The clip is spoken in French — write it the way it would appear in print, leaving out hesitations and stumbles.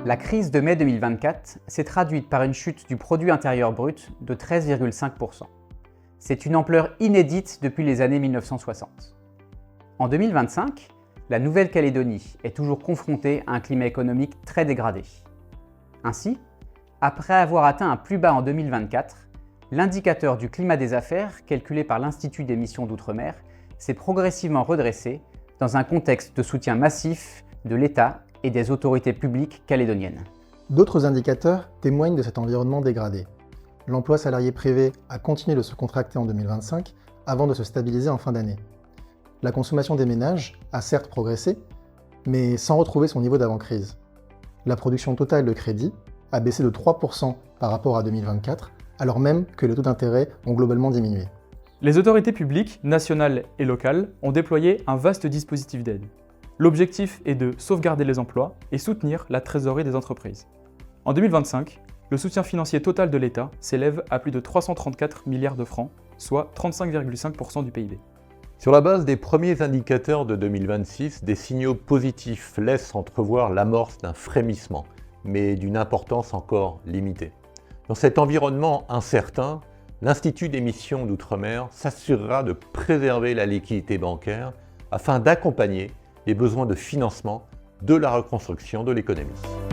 La crise de mai 2024 s'est traduite par une chute du produit intérieur brut de 13,5%. C'est une ampleur inédite depuis les années 1960. En 2025, la Nouvelle-Calédonie est toujours confrontée à un climat économique très dégradé. Ainsi, après avoir atteint un plus bas en 2024, l'indicateur du climat des affaires, calculé par l'Institut des missions d'outre-mer, s'est progressivement redressé dans un contexte de soutien massif de l'État et des autorités publiques calédoniennes. D'autres indicateurs témoignent de cet environnement dégradé. L'emploi salarié privé a continué de se contracter en 2025 avant de se stabiliser en fin d'année. La consommation des ménages a certes progressé, mais sans retrouver son niveau d'avant-crise. La production totale de crédit a baissé de 3% par rapport à 2024, alors même que les taux d'intérêt ont globalement diminué. Les autorités publiques, nationales et locales, ont déployé un vaste dispositif d'aide. L'objectif est de sauvegarder les emplois et soutenir la trésorerie des entreprises. En 2025, le soutien financier total de l'État s'élève à plus de 334 milliards de francs, soit 35,5% du PIB. Sur la base des premiers indicateurs de 2026, des signaux positifs laissent entrevoir l'amorce d'un frémissement, mais d'une importance encore limitée. Dans cet environnement incertain, l'Institut des missions d'outre-mer s'assurera de préserver la liquidité bancaire afin d'accompagner les besoins de financement de la reconstruction de l'économie.